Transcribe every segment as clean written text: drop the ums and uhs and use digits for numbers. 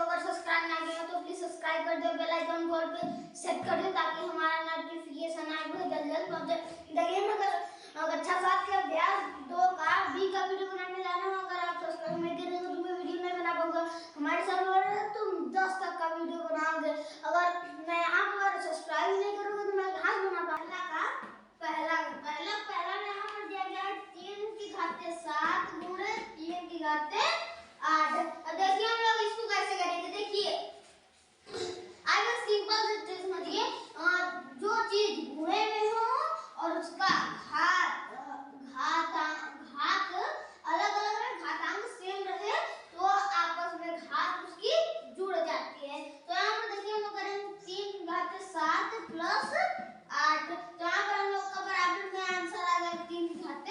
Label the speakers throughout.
Speaker 1: अगर सब्सक्राइब ना किया तो प्लीज सब्सक्राइब कर दो, बेल आइकन कॉल पे सेट कर दो ताकि हमारा नोटिफिकेशन आए बहुत जल्द पहुंचे। देखिए मैं कक्षा 7 के अभ्यास 2 का बी का वीडियो बनाने जा रहा हूं। अगर आप सब्सक्राइब नहीं करेंगे तो मैं वीडियो नहीं बना पाऊंगा। हमारे साथ बोल तुम 10 तक का वीडियो बनाओगे, अगर मैं आप अगर सब्सक्राइब नहीं करोगे तो मैं कहां से बना पाऊंगा। पहला में यहाँ पर दिया गया है 3 की घात 7 गुणे 3 की घात 8। अब देखिए हम लोग इसको कैसे करेंगे। देखिए आज मैं सिंपल से ट्रिक समझिए, जो चीज गुणे में हो और उसका घात अलग अलग रहे, घातांक सेम रहे तो आपस में घात उसकी जुड़ जाती है। तो यहाँ पर देखिए हम लोग करेंगे 3 की घात 7 प्लस 8, तो यहाँ पर हम लोग का बराबर में आंसर आ गया 3 की घात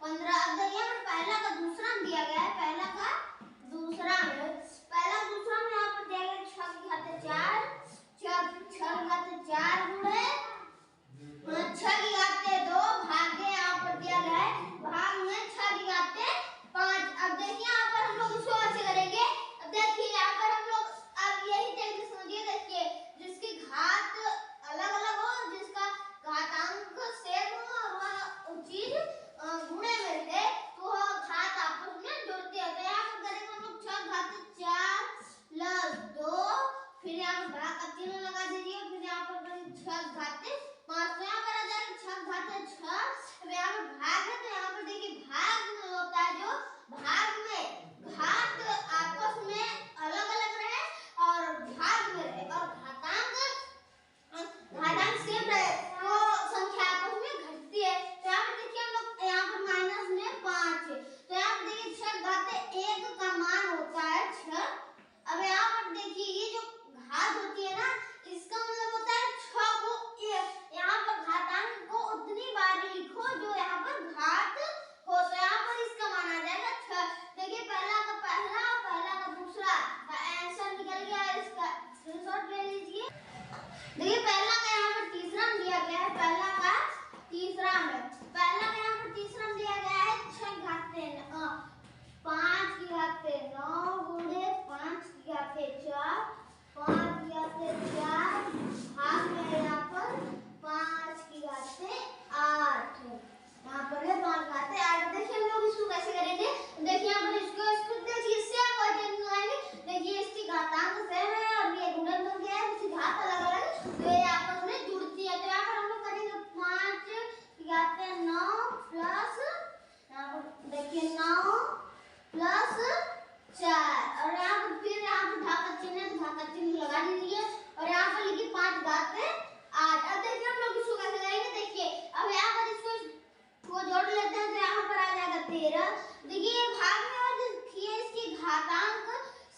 Speaker 1: 15। अब देखिए यहाँ पर पहला का दूसरा में दिया गया है, पहला का दूसरा में यहाँ पर दिया गया 6 की घात 4 गुणे 6 की घात 2 भागे यहाँ पर दिया गया है भाग में 6 की घात 5। अब देखिए यहाँ पर हम लोग इसको ऐसे करेंगे। अब देखिए यहाँ पर हम लोग अब यही टेक्निक समझिए। देखिए जिसकी घात अलग अलग हो, जिसका घातांक सेम हो और वह चीज गुणे में रहे तो घात आपस में जुड़ती है। तो यहाँ पर करेंगे हम लोग 6 घात 4 प्लस 2, फिर यहाँ पर भाग का चिन्ह लगा दीजिए, फिर यहाँ पर 6 घात 5, तो यहाँ पर आ जाएगा 6 घात 6। अब यहाँ पर भाग है तो यहाँ पर देखिए भाग में होता है जो भाग में घात आपस में अलग अलग रहे और भाग में रहे और घातांक सेम रहे तो संख्या आपस में घटती है। तो यहाँ पर देखिए हम लोग यहाँ पर माइनस में 5, तो यहाँ पर देखिए 6 घात 1 का मान होता है 6। अब यहाँ पर देखिए ये जो घात होती है ना, इसका मतलब होता है 6 को 1, यहाँ पर घातांक को उतनी बार लिखो जो यहाँ पर घात हो, तो यहाँ पर इसका मान आ जाएगा 6। देखिए पहला का दूसरा आंसर निकल गया, इसका स्क्रीनशॉट ले लीजिए। देखिए पहला का यहाँ पर तीसरा में दिया गया है, पहला का तीसरा में दिया गया है 6 घात 5 की घात 9 गुणे 5 की घात 4 5 की घात 4 भाग में यहाँ पर 5 की घात 8, यहाँ पर है 5 घात 8। देखिए हम लोग इसको कैसे करेंगे। देखिए यहाँ पर इसको देखिए सेम क्वेश्चन लगाएंगे। देखिए इसकी घातांक सेम है और ये गुणनफल क्या है, इसकी घात अलग अलग है तो ये आपस में जुड़ती है। तो यहाँ पर हम लोग करेंगे 5 की घात 9 प्लस, यहाँ पर देखिए 9 प्लस 4 और यहाँ पर फिर यहाँ पर घात चिन्ह लगा दीजिए और यहाँ पर लिखिए 5 घात 8। अब देखिए हम लोग इसको कैसे करेंगे। देखिए अब यहाँ पर इसको जोड़ लेते हैं तो यहाँ पर आ जाएगा 13। देखिए भाग में और देखिए इसकी घातांक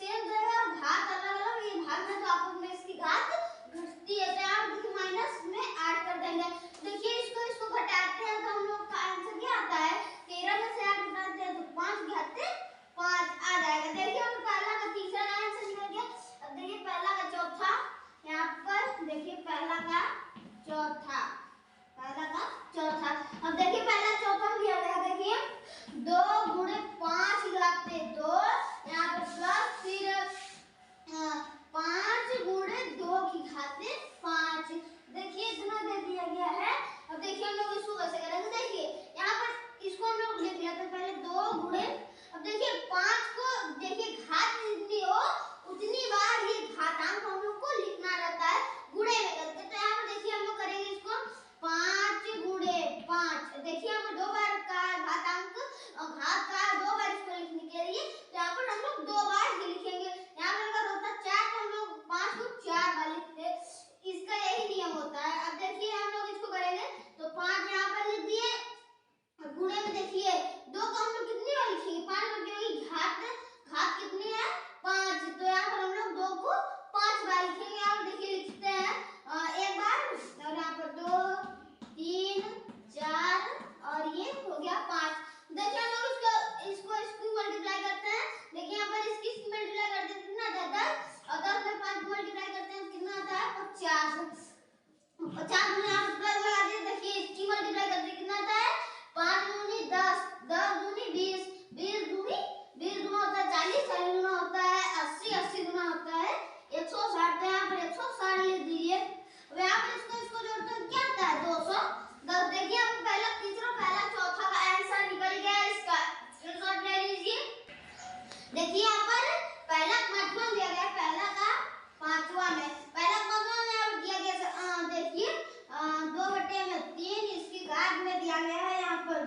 Speaker 1: सेम रहेगा और घात अलग अलग, ये भाग में तो आपस में इसकी घात घटती है। तो यहाँ देखिए माइनस में 8 कर देंगे। देखिए इसको घटाते हैं तो हम लोग का आंसर क्या आता है, 13 में से 8 घटाते हैं तो 5 घात 5 आ जाएगा। देखिए हम पहला का तीसरा आंसर निकल गया। अब देखिए पहला का चौथा, यहाँ पर देखिए पहला का चौथा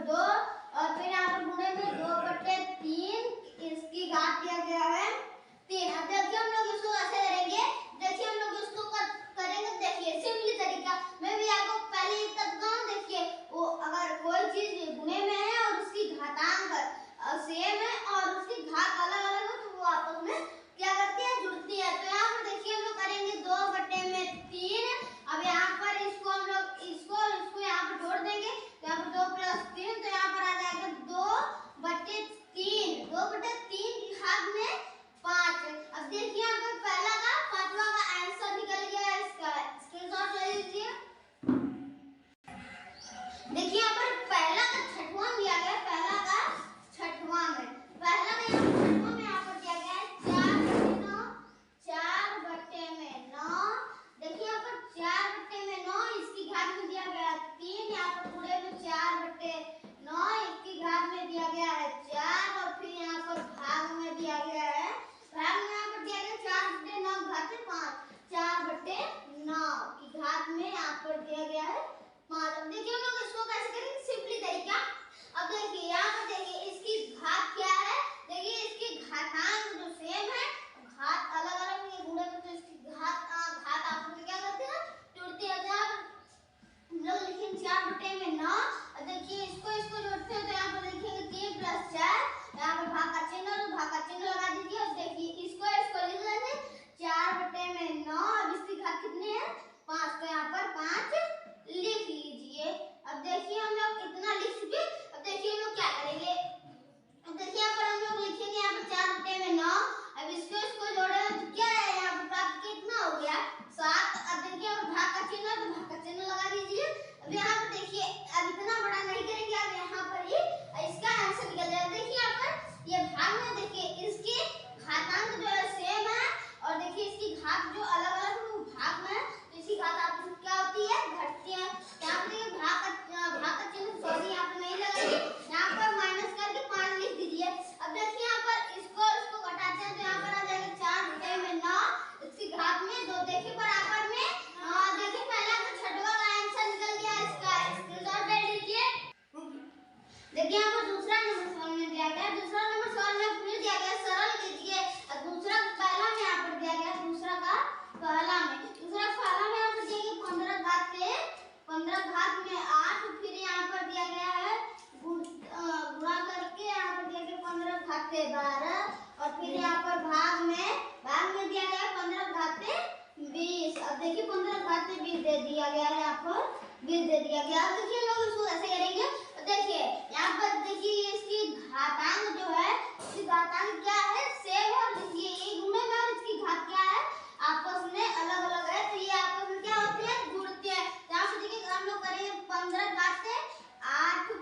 Speaker 1: 2 और फिर यहाँ पर गुणे में 2/3 इसकी घात दिया गया है 3। अब देखिए हम लोग इसको ऐसे करेंगे, देखिए हम लोग इसको करेंगे, देखिए सिंपली तरीका। मैं भी आपको पहले ही बताऊं, देखिए वो अगर कोई चीज गुणे में है और उसकी घातांक सेम है और उसकी घात अलग अलग है तो वो आपस में क्या करती है, जुड़ती है। तो यहाँ पर देखिए हम लोग करेंगे 2/3। अब यहाँ पर इसको हम लोग इसको यहाँ पर जोड़ देंगे, तो यहाँ पर 2 + 3 तो यहाँ पर आ जाएगा 2/3। 2/3 की घात में 5। अब देखिए यहाँ पर पहला का पांचवा का आंसर निकल गया है, इसका स्क्रीनशॉट ले लीजिए। देखिए यहाँ पर पहला का छठवां दिया गया है, पहला का छठवां में पहला का छठवां में यहाँ पर दिया गया है 4/9। 4/9 देखिए यहाँ पर 4/9 इसकी घात में दिया गया है 3। यहाँ पर गुणे में 4/9 इसकी घात में दिया गया है 4 और फिर यहाँ पर भाग में दिया गया है, भाग में यहाँ पर दिया गया 4/9 घात में 5। 4/9 की घात में यहाँ पर दिया गया है 5। अब देखिए हम लोग इसको कैसे करेंगे, सिंपली तरीका। अब देखिए यहाँ पर देखिए इसकी घात क्या है, देखिए इसकी घातांक जो सेम है, घात अलग अलग है गुणे में, तो इसकी घात आपस में क्या करते हैं, जुड़ती है। यहाँ पर हम लोग लिखेंगे 4/9। अब देखिए इसको जोड़ते हैं तो यहाँ पर लिखेंगे 3 + 4, यहाँ पर भाग का चिन्ह तो भाग का चिन्ह लगा दीजिए। अब देखिए इसको लिख लेंगे 4/9। अब इसकी घात कितनी है, 5, तो यहाँ पर 5 लिख लीजिए। अब देखिए हम लोग इतना लिख चुके, अब देखिए हम लोग क्या करेंगे, अब देखिए यहाँ पर हम लोग लिखेंगे यहाँ पर 4/9। अब इसको जोड़े तो क्या है, यहाँ पर प्राप्त कितना हो गया, 7। अब देखिए अब भाग का चिन्ह तो भाग का चिन्ह लगा दीजिए। अब यहाँ पर देखिए अब इतना बड़ा नहीं करेंगे, अब यहाँ पर ही इसका आंसर निकल जाएगा। देखिए यहाँ पर ये भाग में देखिए इसकी घातांक जो है सेम है और देखिए इसकी घात जो अलग अलग है वो भाग में है, तो इसकी घात आपस में क्या होती है, घटती है। यहाँ पर देखिए भाग का चिन्ह सॉरी यहाँ पर नहीं लगाइए, यहाँ पर माइनस करके 5 लिख दीजिए। अब देखिए यहाँ पर इसको घटाते हैं तो यहाँ पर आ जाएगा 4/9 इसकी घात में 2। देखिए बराबर में देखिए पहला तो छठवां का आंसर निकल गया, इसका स्क्रीनशॉट ले लीजिए। देखिए यहाँ पर दूसरा नंबर सवाल में दिया गया, दूसरा नंबर सवाल में फिर दिया गया सरल लीजिए। दूसरा पहला में यहाँ पर दिया गया, दूसरा का पहला में यहाँ पर दिया गया 15 घात में 8, फिर यहाँ पर दिया गया है गुणा करके यहाँ पर दिया गया 15 घात में 12 और फिर यहाँ पर भाग में दिया गया 15 घात में 20। अब देखिए 15 घात में 20 दे दिया गया है, यहाँ पर 20 दे दिया गया। अब देखिए लोग इसको ऐसे करेंगे, देखिए यहाँ पर देखिए इसकी घातांक जो है, इसकी घातांक क्या है, सेम है। देखिए ये गुणे में और इसकी घात क्या है, आपस में अलग अलग है, तो ये आपस में क्या होती है, जुड़ती है। यहाँ पर देखिए हम लोग करेंगे 15 घात से 8 +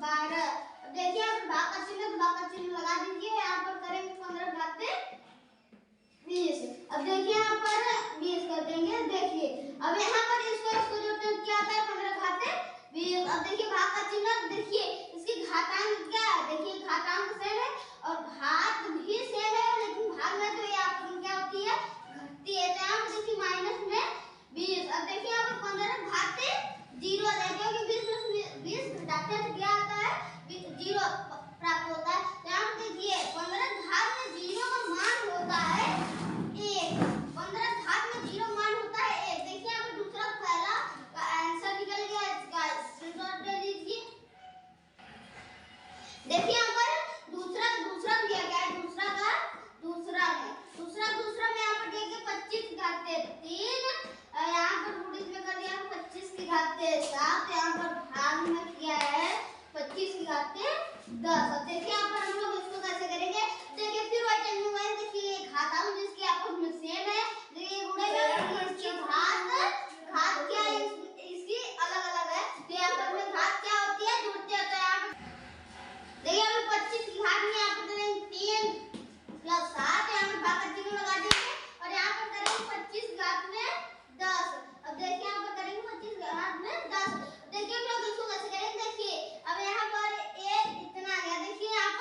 Speaker 1: 12। अब देखिए यहाँ पर भाग का चिन्ह लगा दीजिए, यहाँ पर करेंगे 15 घात से 20। अब देखिए यहाँ पर 20 कर देंगे। देखिए अब यहाँ पर इसको जोड़ते हैं क्या आता है, 15 घात से 20। अब देखिए भाग का चिन्ह, देखिए इसकी घातांक क्या है, देखिए घातांक सेम है और घात भी सेम है, लेकिन भाग में तो ये आपस में क्या होती है, घटती है। तो यहाँ पर देखिए माइनस में 20। अब देखिए यहाँ पर 15 घात से 0 आ जाएगा, क्योंकि 20 + 20 घटाते हैं तो क्या आता है, 0 प्राप्त होता है। तो यहाँ पर देखिए 15 घात में 0 का मान होता है 1। 15 घात में 0 मान होता है 1। देखिए यहाँ पर दूसरा पहला का आंसर निकल गया, इसका स्क्रीनशॉट ले लीजिए। देखिए यहाँ पर दूसरा दिया गया है, दूसरा में यहाँ पर देखिए 25 घात से 3, यहाँ पर रूट में कर दिया 25 की घात से 7, यहाँ पर भाग में किया है 25 की घात से 10। अब देखिए यहाँ पर हम लोग इसको कैसे करेंगे, देखिए फिर वही देखिए घातांक जिसकी आपस में सेम है, देखिए गुणे में इसकी घात क्या है, इसकी अलग अलग है, तो यहाँ पर में घात क्या होती है, जुड़ती है। तो यहाँ पर देखिए हमें 25 की घात में यहाँ पर करेंगे 3 + 7, यहाँ पर भाग का चिन्ह लगा देंगे और यहाँ पर करेंगे 25 घात में 10। अब देखिए यहाँ पर करेंगे 25 घात में 10। देखिए हम लोग इसको कैसे करेंगे, देखिए अब यहाँ पर एक इतना आ गया, देखिए यहाँ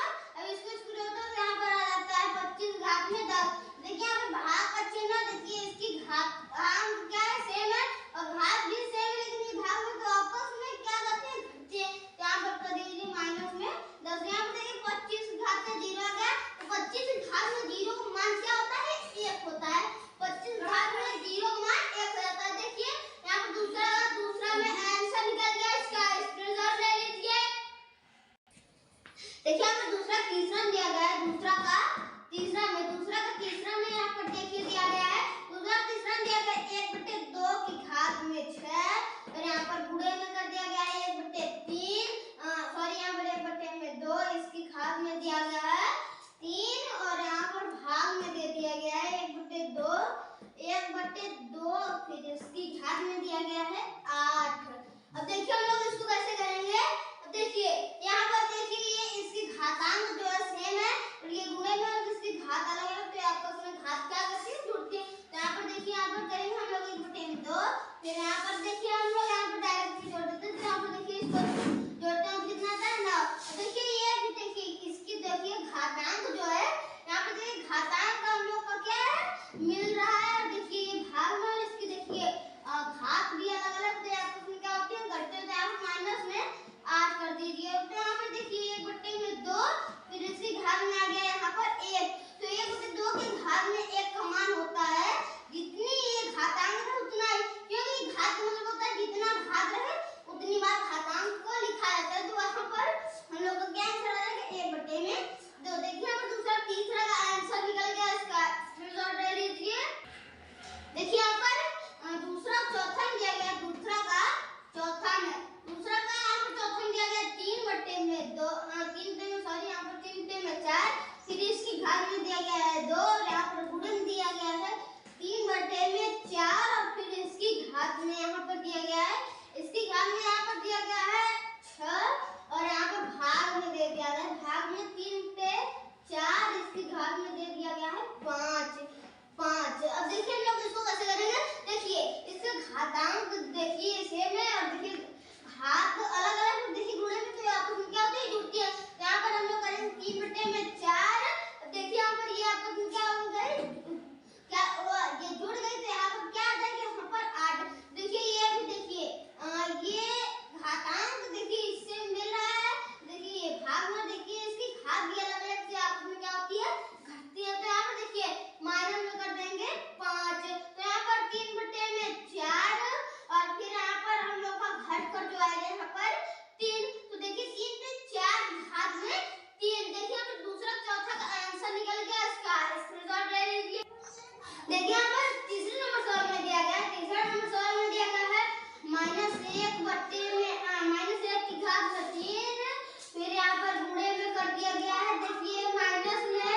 Speaker 1: तीसरा में दिया गया है, दूसरा का तीसरा में यहाँ पर देखिए दिया गया है, दूसरा तीसरा में दिया गया है 1/2 की घात में 6 और यहाँ पर गुणे में कर दिया गया है 1/3 सॉरी यहाँ पर 1/2 इसकी घात में दिया गया है 3 और यहाँ पर भाग में दे दिया गया है 1/2 फिर इसकी घात में दिया गया है 8। अब देखिए हम लोग इसको कैसे करेंगे। अब देखिए यहाँ पर देखिए ये इसकी घातांक जो है सेम है और ये गुणे में और इसकी घात अलग है, तो आपस में घात क्या करती है, जुड़ती है। तो यहाँ पर देखिए यहाँ पर करेंगे हम लोग 1/2 फिर यहाँ पर देखिए हम लोग यहाँ पर डायरेक्ट जोड़ देते हैं। तो यहाँ पर देखिए इसको जोड़ते हैं कितना आता है 9। देखिए ये भी देखिए इसकी देखिए घातांक जो है यहाँ पर देखिए घातांक हम लोग का क्या है मिल रहा है और देखिए ये भाग में और इसकी देखिए घात भी अलग अलग, तो आपस में क्या होती है घटते हैं, तो यहाँ माइनस में 8 कर दीजिए। तो यहाँ पर देखिए 1/2 फिर इसकी घात में आ गया यहाँ पर 1, तो 1/2 के घात में 1 का मान होता है जितनी ये घातांक है उतना ही, क्योंकि घात मतलब होता है जितना घात रहे उतनी बार घातांक को लिखा जाता है। तो वहाँ पर हम लोग का क्या आंसर आ जाएगा 1/2। देखिए यहाँ पर दूसरा तीसरा का आंसर निकल गया, इसका स्क्रीनशॉट ले लीजिए। देखिए यहाँ पर दूसरा चौथा में दिया गया, दूसरा का चौथा में यहाँ पर चौथा में दिया गया 3/2 सॉरी यहाँ पर 3/4 फिर इसकी घात में दिया गया है 2 और यहाँ पर गुणे में दिया गया है 3/4 और फिर इसकी घात में यहाँ पर दिया गया है, इसकी घात में यहाँ पर दिया गया है 6 और यहाँ पर भाग में दे दिया गया है, भाग में 3/4 इसकी घात में दे दिया गया है 5। अब देखिए हम लोग इसको कैसे करेंगे। देखिए इसके घातांक देखिए सेम है और देखिए घात अलग अलग, देखिए गुणे में तो आपस में क्या होती है जुड़ती है। तो यहाँ पर हम लोग करेंगे 3/4। देखिए यहाँ पर ये आपस में क्या हो गए, क्या ये जुड़ गई, तो यहाँ पर क्या आ जाएगा यहाँ पर 8। देखिए ये भी देखिए ये घातांक देखिए इससे मिल रहा है, देखिए ये भाग में देखिए इसकी घात भी अलग अलग से आपस में क्या होती है घटती है। तो यहाँ पर देखिए माइनस में कर देंगे 5, तो यहाँ पर 3/4 और फिर यहाँ पर हम लोग का घट कर जो आएगा यहाँ पर 3, तो देखिए 3/4 घात में 3। देखिए यहाँ पर दूसरा चौथा का आंसर निकल गया, इसका स्क्रीनशॉट ले लीजिए। देखिए यहाँ पर तीसरे नंबर सवाल में दिया गया है, तीसरा नंबर सवाल में दिया गया है -1 की घात में 3 फिर यहाँ पर गुणे में कर दिया गया है, देखिए माइनस में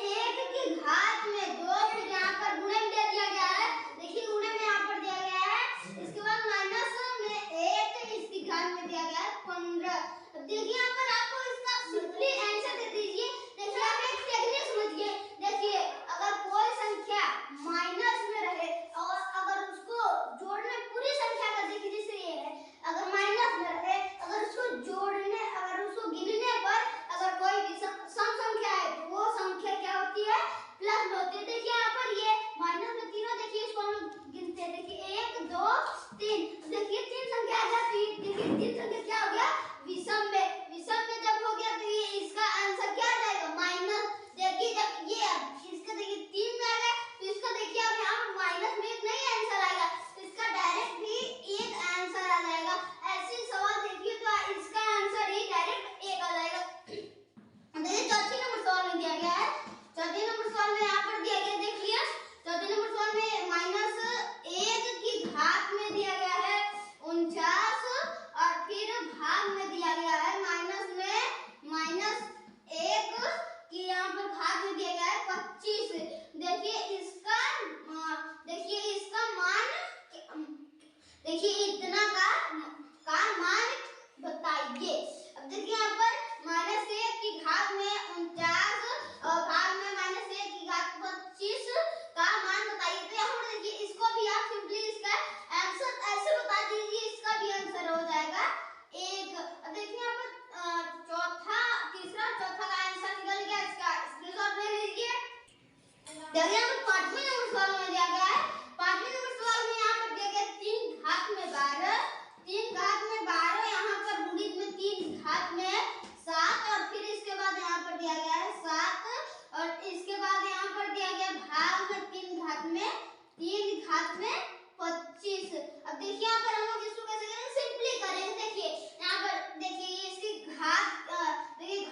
Speaker 1: 1 की घात में 2 फिर यहाँ पर गुणे में दे दिया गया है, देखिए गुणे में यहाँ पर दिया गया है, इसके बाद माइनस में 1 इसकी घात में दिया गया है 15। अब देखिए यहाँ पर आपको इसका सिंपली आंसर दे दीजिए। देखिए आप एक टेक्निक समझिए, देखिए अगर कोई संख्या माइनस में रहे और अगर उसको जोड़ने पूरी संख्या का, देखिए जैसे ये है अगर माइनस में रहे, अगर उसको जोड़ने अगर उसको गिनने पर अगर कोई भी सम संख्या है तो वो संख्या क्या होती है प्लस में होती है। देखिए यहाँ पर ये माइनस में तीनों, देखिए इसको हम लोग गिनते हैं, देखिए 1 2 3, देखिए 3 संख्या आ जाती है, देखिए 3 संख्या क्या हो गया विषम में जब हो गया तो ये इसका आंसर क्या आ जाएगा माइनस। देखिए जब ये इसका देखिए 3 में आ गया तो इसका देखिए अब यहाँ पर माइनस में एक नहीं आंसर आएगा, तो इसका डायरेक्ट भी एक आंसर आ जाएगा। ऐसे सवाल देखिए तो इसका आंसर ही डायरेक्ट 1 आ जाएगा। देखिए चौथे नंबर सवाल में दिया गया है, चौथे नंबर सवाल में यहाँ पर दिया गया, देखिए चौथे नंबर सवाल में -1 की घात में दिया गया है 49 और फिर भाग में दिया गया है -1 की यहाँ पर घात में दिया गया है 25। देखिए इसका मान देखिए इतना का मान बताइए। अब देखिए यहाँ पर -1 की घात में 49 और भाग में -1 की घात 25 का मान बताइए। तो यहाँ पर देखिए इसको भी आप सिंपली इसका आंसर ऐसे बता दीजिए, इसका भी आंसर हो जाएगा 1। अब देखिए यहाँ पर तीसरा चौथा का आंसर निकल गया, इसका स्क्रीनशॉट ले लीजिए। देखिए यहाँ पर पांचवें नंबर सवाल में दिया गया है, पांचवें नंबर सवाल में यहाँ पर दिया गया 3 घात में 12 यहाँ पर गुणित में 3 घात में 7 और फिर इसके बाद यहाँ पर दिया गया है 7 और इसके बाद यहाँ पर दिया गया भाग में 3 घात में 25। अब देखिए यहाँ पर हम लोग इसको कैसे करेंगे, सिंपली करेंगे। देखिए यहाँ पर देखिए ये इसकी घात देखिए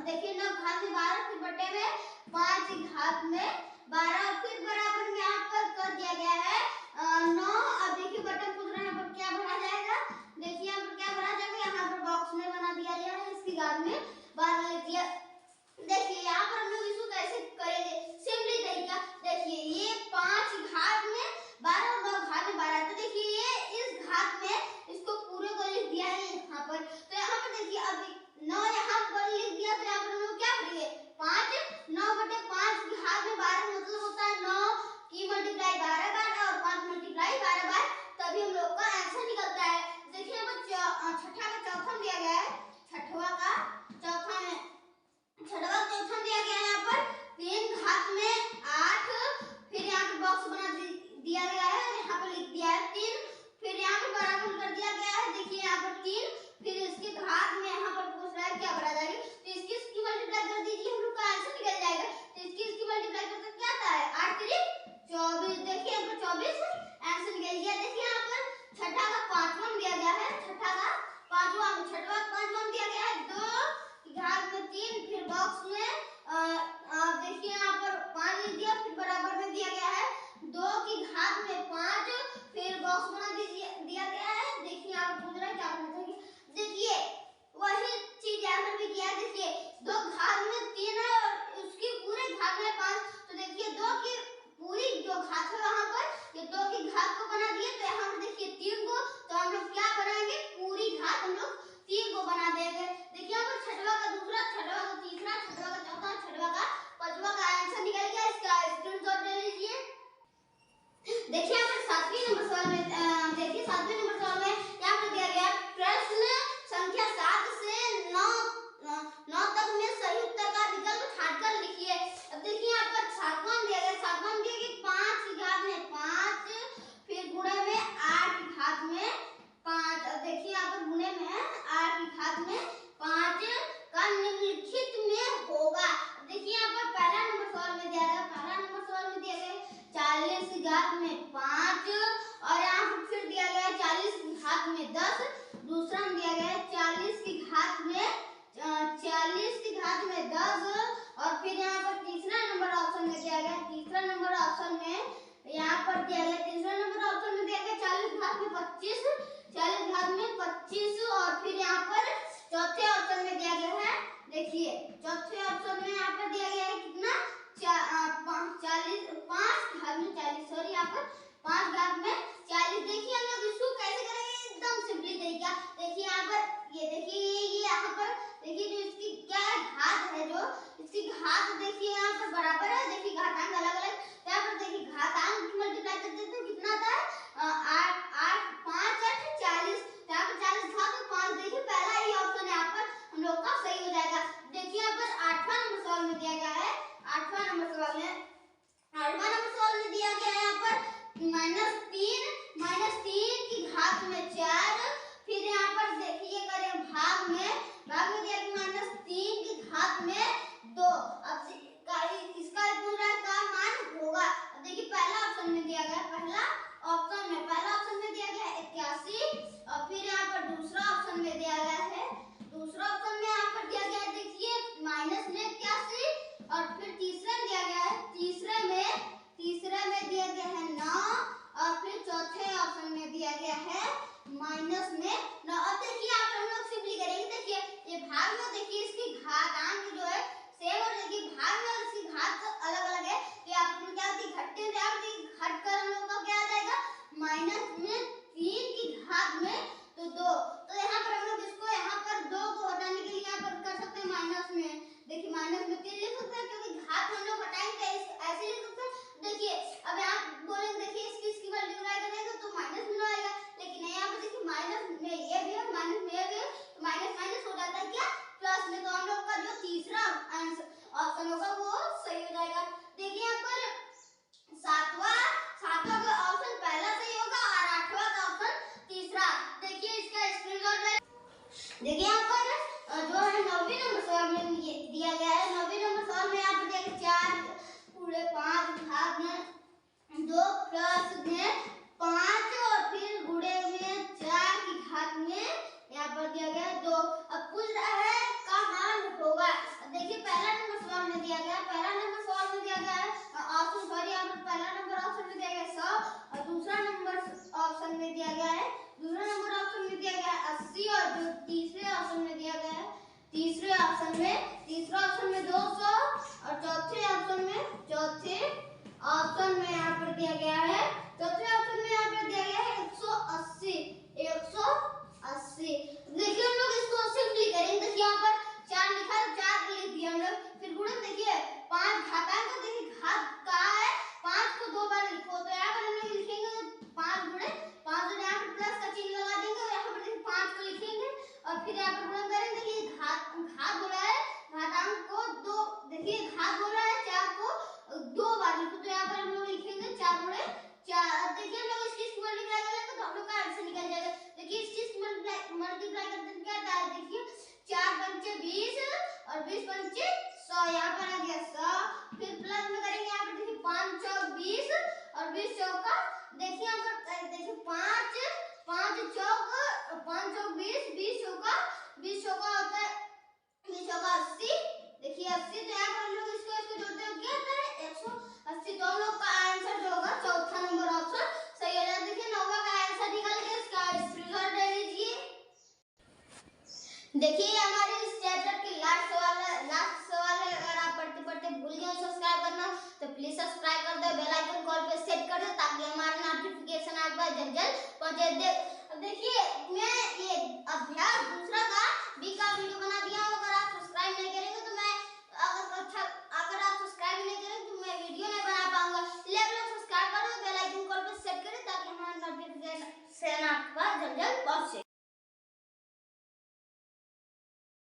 Speaker 1: देखिए 9 घात में 12 फिर बटे में 5 घात में 12 फिर बराबर में यहाँ पर कर दिया गया है 9। अब देखिए बटन पूछ रहा है यहाँ पर क्या भरा जाएगा। देखिए यहाँ पर क्या भरा जाएगा, यहाँ पर बॉक्स में बना दिया गया है, इसकी घात में 12 लिख दिया। देखिए यहाँ पर हम लोग इसको कैसे करेंगे, सिंपली तरीका। देखिए ये 5 घात में 12 और 9 घात में 12, तो देखिए ये इस घात में इसको पूरे को लिख दिया है यहाँ पर। तो यहाँ पर देखिए अब 9 यहाँ पर लिख दिया, तो यहाँ पर हम लोग क्या करेंगे 5 9 बटे 5 की घात में 12 मतलब होता है 9 की मल्टीप्लाई 12 बार और 5 मल्टीप्लाई 12 बार, तभी हम लोग का आंसर निकलता है। देखिए यहाँ पर छठा का चौथा दिया गया है, छठवा का चौथा दिया गया है यहाँ पर 3 घात में 8, फिर यहाँ पे बॉक्स बना दिया गया है, यहाँ पर लिख दिया है 3, फिर यहाँ पे बराबर कर दिया गया है। देखिए यहाँ पर 3, फिर इसके घात में यहाँ पर पूछ रहा है क्या भरा जाएगा, तो इसकी मल्टीप्लाई कर दीजिए, हम लोग का आंसर निकल जाएगा। तो इसकी मल्टीप्लाई करके क्या आता है 8 3 24, देखिए यहाँ पर 24 आंसर निकल गया। देखिए यहाँ पर छठा का पांचवा दिया गया है, छठा का पांचवा दिया गया है 2 घात में 3, फिर बॉक्स में देखिए यहाँ पर 5 लिख दिया, फिर बराबर में दिया गया है 2 की घात में 5, फिर बॉक्स बना दिया गया है। देखिए यहाँ पर पूछ रहा है क्या करना चाहिए, देखिए वही चीज यहाँ पर भी किया है। देखिए 2 घात में 3 है और उसकी पूरे घात में 5, तो देखिए 2 की पूरी जो घात है वहां पर ये 2 की घात को बना दिए, तो यहाँ पर देखिए 3 को, तो हम लोग क्या बनाएंगे पूरी घात हम लोग 3 को बना देंगे। देखिए यहाँ पर छठवा का दूसरा, छठवा का तीसरा, छठवा का चौथा, छठवा का पांचवा का आंसर निकल गया। इसका स्क्रीनशॉट ले लीजिए। देखिए यहाँ पर 7वें नंबर सवाल में देखिए 7वें नंबर सवाल में यहाँ पर दिया गया प्रश्न संख्या 7 से 9 तक में सही उत्तर का विकल्प छांटकर लिखिए। अब देखिए यहाँ पर 7वां दिया गया, 7वां दिया गया 5 की घात में 5, फिर गुणे में 8 की घात में 5। अब देखिए यहाँ पर गुणे में 8 की घात में 5 का निम्नलिखित में होगा। देखिए यहाँ पर पहला नंबर सवाल में दिया गया, पहला नंबर सवाल में दिया गया 40 की घात में 5 और यहाँ पर फिर दिया गया 40 की घात में 10, दूसरा में दिया गया 40 की घात में 10 और फिर यहाँ पर तीसरा नंबर ऑप्शन में दिया गया, तीसरा नंबर ऑप्शन में यहाँ पर दिया गया, तीसरा नंबर ऑप्शन में दिया गया 40 घात में 25, 40 घात में 25 और फिर यहाँ पर चौथे ऑप्शन में दिया गया है। देखिए चौथे ऑप्शन में यहाँ पर दिया गया है कितना 5 घात में 40, सॉरी यहाँ पर 5 घात में 40। देखिए हम लोग इसको कैसे करेंगे, एकदम सिंपली तरीका। देखिए यहाँ पर ये देखिए ये यहाँ पर देखिए जो इसकी क्या है घात है, जो इसकी घात देखिए यहाँ पर बराबर है, देखिए घातांक अलग अलग, यहाँ पर देखिए घातांक मल्टीप्लाई कर देते हैं कितना आता है 8 5 8 40, यहाँ पर 40 घात में 5, देखिए पहला ही ऑप्शन यहाँ पर हम लोग का सही हो जाएगा। देखिए यहाँ पर 8वां नंबर सवाल में दिया गया है, 8वां नंबर सवाल में दिया गया है यहाँ पर -3 की घात में 4, फिर यहाँ पर देखिए करें भाग में दिया गया -3 की घात में 2। अब इसका पूरा का मान होगा। अब देखिए पहला ऑप्शन में दिया गया, पहला ऑप्शन में दिया गया 81 और फिर यहाँ पर दूसरा ऑप्शन में दिया गया है, दूसरा ऑप्शन में यहाँ पर दिया गया है देखिए -81 और फिर तीसरा में दिया गया है, तीसरे में दिया गया है 9 और फिर चौथे ऑप्शन में दिया गया है -9। अब देखिए यहाँ पर हम लोग सिंपली करेंगे। देखिए ये भाग में देखिए इसकी घातांक जो है सेम और देखिए भाग में और इसकी घात अलग अलग है, तो यहाँ पर क्या होती है घटते हैं, घट कर हम लोग का क्या आ जाएगा -3 की घात में तो 2। तो यहाँ पर हम लोग इसको यहाँ पर 2 को हटाने के लिए यहाँ पर कर सकते हैं माइनस में, देखिए माइनस में 3 लिख सकते हैं क्योंकि घात हम लोग हटाएंगे ऐसे लिख सकते हैं। देखिए अब यहाँ बोलेंगे देखिए इसकी मल्टीप्लाई करेंगे तो माइनस में आएगा, लेकिन यहाँ पर देखिए माइनस में ये भी है माइनस में ये भी है, तो माइनस माइनस हो जाता है क्या प्लस में, तो हम लोग का जो तीसरा आंसर ऑप्शन होगा वो सही हो जाएगा। देखिए यहाँ पर सातवां का ऑप्शन पहला सही होगा और 8वां का ऑप्शन तीसरा। देखिए इसका स्क्रीनशॉट ले। देखिए यहाँ पर जो है 9वें नंबर सवाल में दिया गया है, 9वें नंबर सवाल में यहाँ पर दिया गया 4 पूरे 5 घात में 2 प्लस में 5 और फिर गुणे में 4 की घात में यहाँ पर दिया गया 2। अब पूछ रहा है का मान होगा। तीसरे ऑप्शन में 200 और चौथे ऑप्शन में यहाँ पर दिया गया है, चौथे ऑप्शन में यहाँ पर दिया गया है 180। देखिए हम लोग इसको सिंपली करेंगे। देखिए यहाँ पर 4 लिखा है, 4 लिख दिया हम लोग। फिर गुणन देखिए 5 घातांक को देखिए घात कहाँ है, 5 को 2 बार लिखो, तो यहाँ पर हम लोग लिखेंगे 5 गुणे 5 और यहाँ पर प्लस का चिन्ह लगा देंगे और यहाँ पर देखिए 5 को लिखेंगे और फिर यहाँ पर गुणन करेंगे। देखिए घात बोला है, घातांक को 2, देखिए घात बोला है 4 को 2 बार लिखो, तो यहाँ पर हम लोग लिखेंगे 4 गुणे 4। देखिए हम लोग इसकी मल्टीप्लाई करेंगे तो हम लोग का आंसर निकल जाएगा। देखिए इसकी मल्टीप्लाई करते हैं क्या आता है, देखिए 4 पंचे 20 और 20 पंचे 100, यहाँ पर आ गया 100। फिर प्लस में करेंगे यहाँ पर देखिए 5 चौक 20 और 20 चौका, देखिए यहाँ पर देखिए 5 चौक 20, 20 चौका होता है 20 चौका 80, देखिए 80। तो यहाँ पर हम लोग इसको जोड़ते हैं क्या आता है 180। तो हम लोग का आंसर जो होगा चौथा नंबर ऑप्शन सही हो जाएगा। देखिए 9वां का आंसर निकल गया, इसका स्क्रीनशॉट ले लीजिए। देखिए हमारे इस चैप्टर की लास्ट सवाल है। अगर आप पढ़ते भूल गए सब्सक्राइब करना तो प्लीज सब्सक्राइब कर दो, बेल आइकन कॉल पे सेट कर दो ताकि हमारे नोटिफिकेशन आप पास जल्द पहुंचे। देखिए मैं ये अभ्यास दूसरा का बी का वीडियो बना